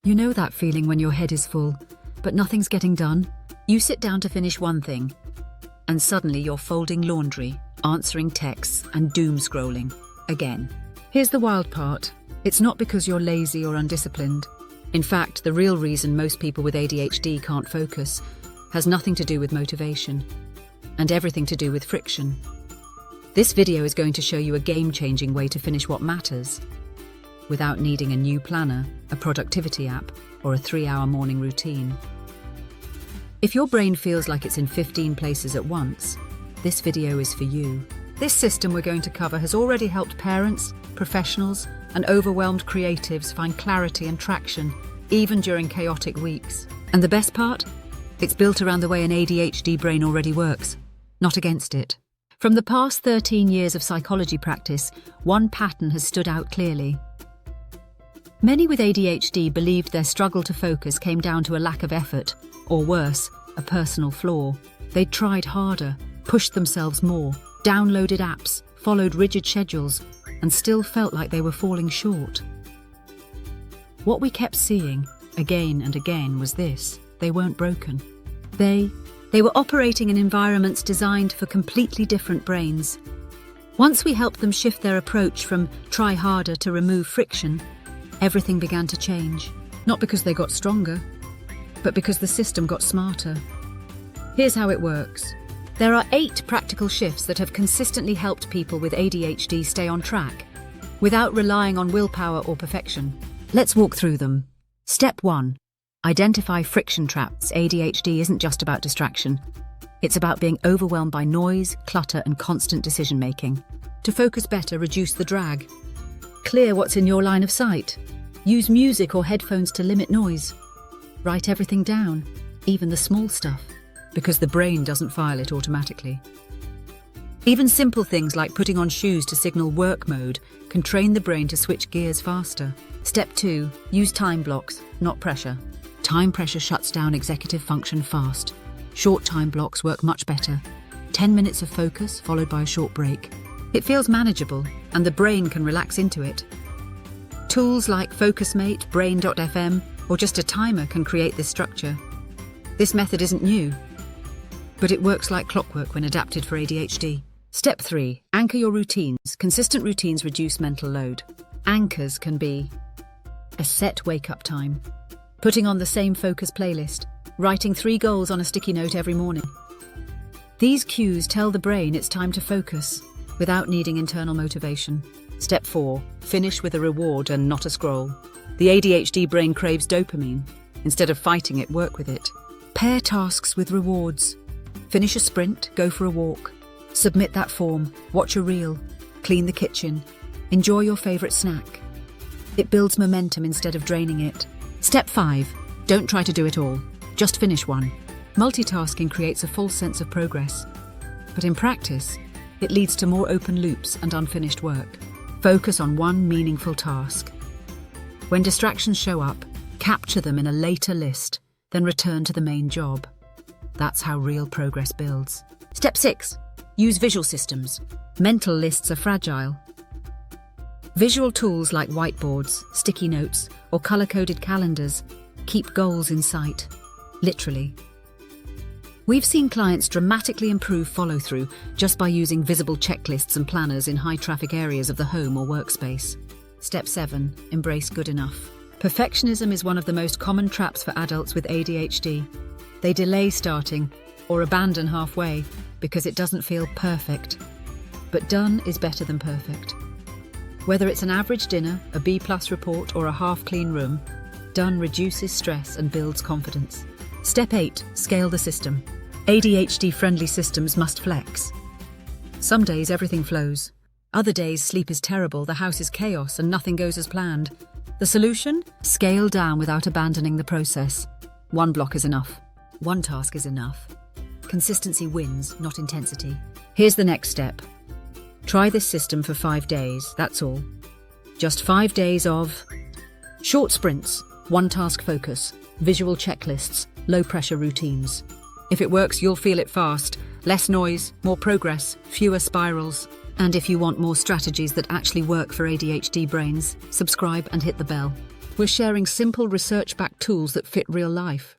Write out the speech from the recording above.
You know that feeling when your head is full, but nothing's getting done? You sit down to finish one thing, and suddenly you're folding laundry, answering texts, and doom scrolling again. Here's the wild part. It's not because you're lazy or undisciplined. In fact, the real reason most people with ADHD can't focus has nothing to do with motivation, and everything to do with friction. This video is going to show you a game-changing way to finish what matters, without needing a new planner, a productivity app, or a 3-hour morning routine. If your brain feels like it's in 15 places at once, this video is for you. This system we're going to cover has already helped parents, professionals, and overwhelmed creatives find clarity and traction, even during chaotic weeks. And the best part? It's built around the way an ADHD brain already works, not against it. From the past 13 years of psychology practice, one pattern has stood out clearly. Many with ADHD believed their struggle to focus came down to a lack of effort, or worse, a personal flaw. They'd tried harder, pushed themselves more, downloaded apps, followed rigid schedules, and still felt like they were falling short. What we kept seeing, again and again, was this: they weren't broken. They were operating in environments designed for completely different brains. Once we helped them shift their approach from try harder to remove friction, everything began to change. Not because they got stronger, but because the system got smarter. Here's how it works. There are 8 practical shifts that have consistently helped people with ADHD stay on track, without relying on willpower or perfection. Let's walk through them. Step 1. Identify friction traps. ADHD isn't just about distraction. It's about being overwhelmed by noise, clutter, and constant decision-making. To focus better, reduce the drag. Clear what's in your line of sight. Use music or headphones to limit noise. Write everything down, even the small stuff, because the brain doesn't file it automatically. Even simple things like putting on shoes to signal work mode can train the brain to switch gears faster. Step 2. Use time blocks, not pressure. Time pressure shuts down executive function fast. Short time blocks work much better. 10 minutes of focus followed by a short break. It feels manageable, and the brain can relax into it. Tools like FocusMate, Brain.fm, or just a timer can create this structure. This method isn't new, but it works like clockwork when adapted for ADHD. Step 3. Anchor your routines. Consistent routines reduce mental load. Anchors can be a set wake-up time, putting on the same focus playlist, writing 3 goals on a sticky note every morning. These cues tell the brain it's time to focus, without needing internal motivation. Step 4. Finish with a reward and not a scroll. The ADHD brain craves dopamine. Instead of fighting it, work with it. Pair tasks with rewards. Finish a sprint, go for a walk. Submit that form, watch a reel, clean the kitchen, enjoy your favourite snack. It builds momentum instead of draining it. Step 5. Don't try to do it all. Just finish one. Multitasking creates a false sense of progress, but in practice, it leads to more open loops and unfinished work. Focus on one meaningful task. When distractions show up, capture them in a later list, then return to the main job. That's how real progress builds. Step 6. Use visual systems. Mental lists are fragile. Visual tools like whiteboards, sticky notes, or color-coded calendars keep goals in sight, literally. We've seen clients dramatically improve follow-through just by using visible checklists and planners in high-traffic areas of the home or workspace. Step 7. Embrace good enough. Perfectionism is one of the most common traps for adults with ADHD. They delay starting or abandon halfway because it doesn't feel perfect. But done is better than perfect. Whether it's an average dinner, a B+ report, or a half-clean room, done reduces stress and builds confidence. Step 8. Scale the system. ADHD-friendly systems must flex. Some days everything flows. Other days sleep is terrible, the house is chaos, and nothing goes as planned. The solution? Scale down without abandoning the process. One block is enough. One task is enough. Consistency wins, not intensity. Here's the next step. Try this system for 5 days, that's all. Just 5 days of short sprints, one-task focus, visual checklists, low-pressure routines. If it works, you'll feel it fast. Less noise, more progress, fewer spirals. And if you want more strategies that actually work for ADHD brains, subscribe and hit the bell. We're sharing simple research-backed tools that fit real life.